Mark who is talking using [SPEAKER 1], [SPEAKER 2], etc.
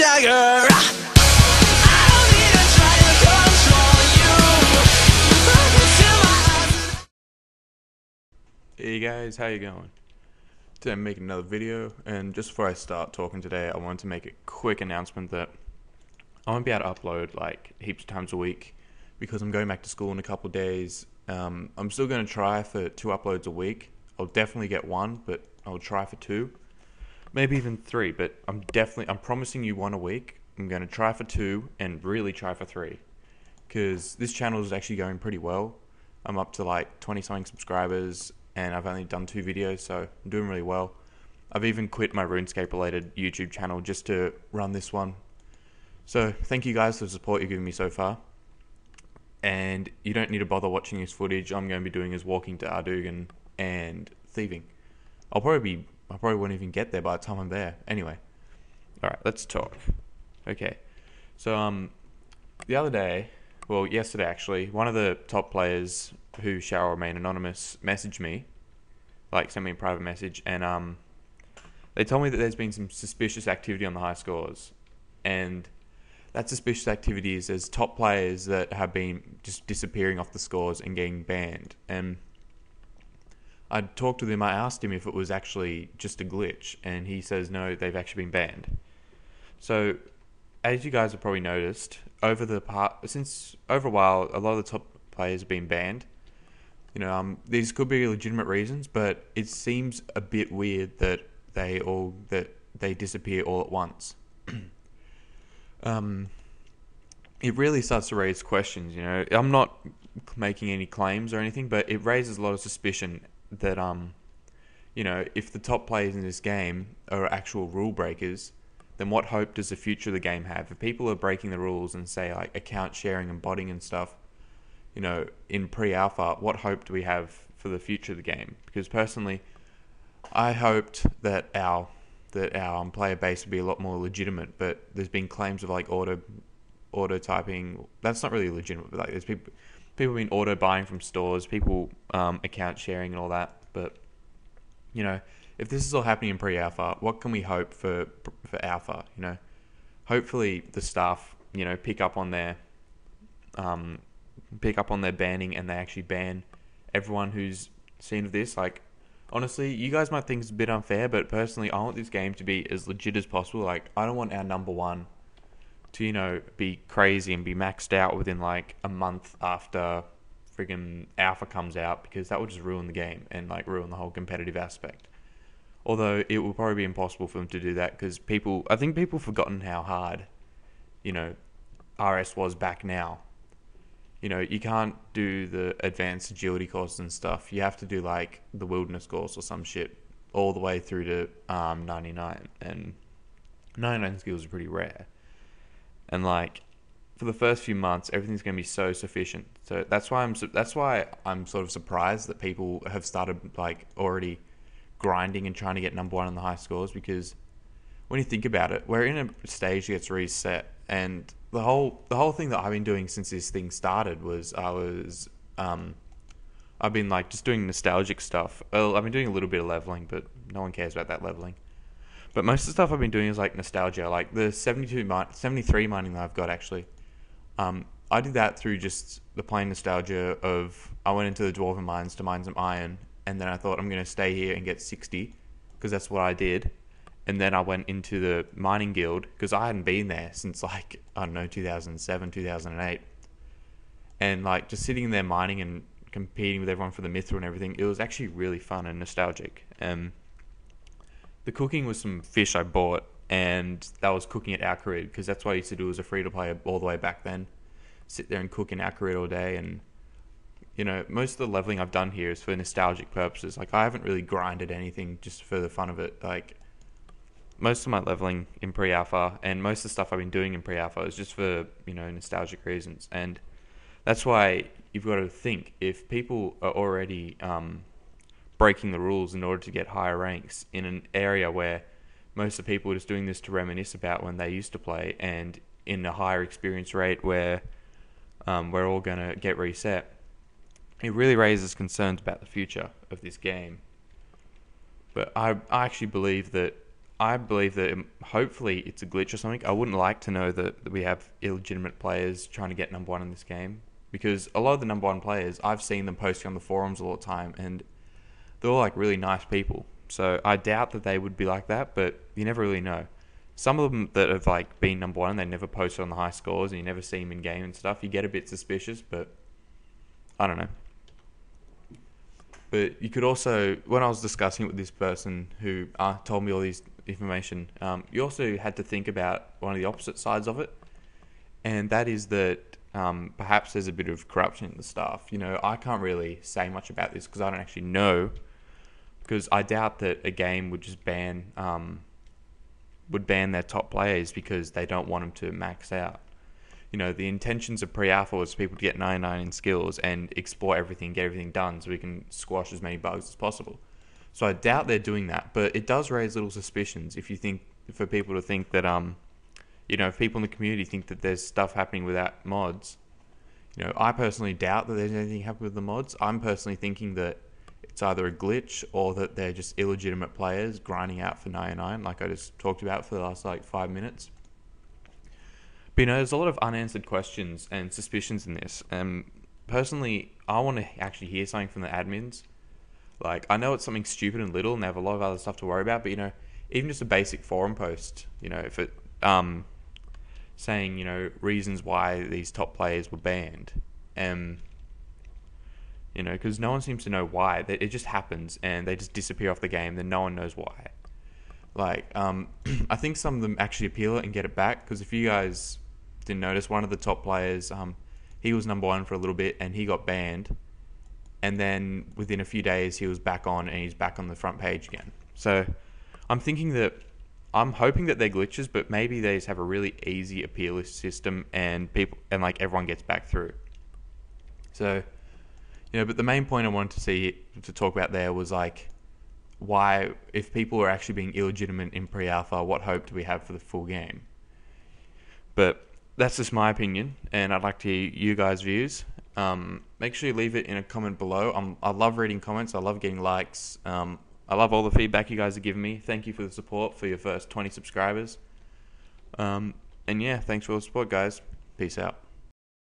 [SPEAKER 1] Jagger. I don't need to try to control you. Look into my eyes.
[SPEAKER 2] Hey guys, how you going? Today I'm making another video, and just before I start talking today, I wanted to make a quick announcement that I won't be able to upload like heaps of times a week because I'm going back to school in a couple of days. I'm still going to try for 2 uploads a week. I'll definitely get 1, but I'll try for 2, maybe even 3. But I'm promising you 1 a week. I'm going to try for 2 and really try for 3 because this channel is actually going pretty well. I'm up to like 20 something subscribers, and I've only done 2 videos, so I'm doing really well. I've even quit my RuneScape related YouTube channel just to run this one. So thank you guys for the support you've given me so far. And you don't need to bother watching this footage. I'm going to be doing is walking to Ardugan and thieving. I probably won't even get there by the time I'm there. Anyway, alright, let's talk. Okay, so the other day, well yesterday actually, one of the top players who shall remain anonymous messaged me, like sent me a private message, and they told me that there's been some suspicious activity on the high scores, and that suspicious activity is there's top players that have been just disappearing off the scores and getting banned. And I talked with him, I asked him if it was actually just a glitch, and he says no, they've actually been banned. So as you guys have probably noticed, over a while, a lot of the top players have been banned. You know, these could be legitimate reasons, but it seems a bit weird that they disappear all at once. It really starts to raise questions, you know. I'm not making any claims or anything, but it raises a lot of suspicion that, you know, if the top players in this game are actual rule breakers, then what hope does the future of the game have? If people are breaking the rules and say like account sharing and botting and stuff, you know, in pre-alpha, what hope do we have for the future of the game? Because personally, I hoped that our player base would be a lot more legitimate, but there's been claims of like auto typing. That's not really legitimate, but like there's people being auto buying from stores, people account sharing and all that. But you know, if this is all happening in pre-alpha, what can we hope for alpha? You know, hopefully the staff, you know, pick up on their banning, and they actually ban everyone who's seen of this. Like, honestly, you guys might think it's a bit unfair, but personally, I want this game to be as legit as possible. Like, I don't want our number 1 to, you know, be crazy and be maxed out within like a month after friggin' alpha comes out, because that would just ruin the game and like ruin the whole competitive aspect. Although it will probably be impossible for them to do that, because I think people have forgotten how hard, you know, RS was back now. You know, you can't do the advanced agility courses and stuff. You have to do like the wilderness course or some shit all the way through to 99, and 99 skills are pretty rare. And like for the first few months, everything's going to be so sufficient. So that's why I'm sort of surprised that people have started like already grinding and trying to get number 1 in the high scores, because when you think about it, we're in a stage that gets reset, and the whole thing that I've been doing since this thing started was I've been like just doing nostalgic stuff. Well, I've been doing a little bit of leveling, but no one cares about that leveling. But most of the stuff I've been doing is like nostalgia, like the 73 mining that I've got actually. I did that through just the plain nostalgia of, I went into the Dwarven mines to mine some iron, and then I thought I'm going to stay here and get 60, because that's what I did. And then I went into the mining guild, because I hadn't been there since like, I don't know, 2007, 2008. And like just sitting there mining and competing with everyone for the mithril and everything, it was actually really fun and nostalgic. The cooking was some fish I bought, and that was cooking at Alcarid, because that's what I used to do as a free-to-play all the way back then. Sit there and cook in Alcarid all day, and you know, most of the leveling I've done here is for nostalgic purposes. Like, I haven't really grinded anything just for the fun of it. Like, most of my leveling in pre-alpha and most of the stuff I've been doing in pre-alpha is just for, you know, nostalgic reasons. And that's why you've got to think, if people are already breaking the rules in order to get higher ranks in an area where most of the people are just doing this to reminisce about when they used to play, and in a higher experience rate where we're all going to get reset, it really raises concerns about the future of this game. But I actually believe that I believe that hopefully it's a glitch or something. I wouldn't like to know that we have illegitimate players trying to get number one in this game, because a lot of the number one players, I've seen them posting on the forums all the time, and they're all like really nice people. So I doubt that they would be like that, but you never really know. Some of them that have like been number one, they never posted on the high scores, and you never see them in game and stuff. You get a bit suspicious, but I don't know. But you could also, when I was discussing it with this person who told me all these information, you also had to think about one of the opposite sides of it, and that is that perhaps there's a bit of corruption in the staff. You know, I can't really say much about this because I don't actually know, because I doubt that a game would just ban their top players because they don't want them to max out. You know, the intentions of pre-alpha was for people to get 99 in skills and explore everything, get everything done so we can squash as many bugs as possible. So I doubt they're doing that, but it does raise little suspicions if people to think that, if people in the community think that there's stuff happening without mods. You know, I personally doubt that there's anything happening with the mods. I'm personally thinking that it's either a glitch or that they're just illegitimate players grinding out for 99, like I just talked about for the last 5 minutes. But there's a lot of unanswered questions and suspicions in this. Personally, I want to actually hear something from the admins. Like, I know it's something stupid and little and they have a lot of other stuff to worry about, but even just a basic forum post, if it saying, reasons why these top players were banned. Because no one seems to know why. It just happens and they just disappear off the game, then no one knows why. I think some of them actually appeal it and get it back, because if you guys didn't notice, one of the top players, he was number one for a little bit and he got banned, and then within a few days he was back on and he's back on the front page again. So I'm hoping that they're glitches, but maybe they just have a really easy appeal system and everyone gets back through. So, but the main point I wanted to talk about there was why, if people are actually being illegitimate in pre-alpha, what hope do we have for the full game? But that's just my opinion, and I'd like to hear you guys' views. Make sure you leave it in a comment below. I love reading comments. I love getting likes. I love all the feedback you guys are giving me. Thank you for the support for your first 20 subscribers. And yeah, thanks for all the support, guys. Peace out.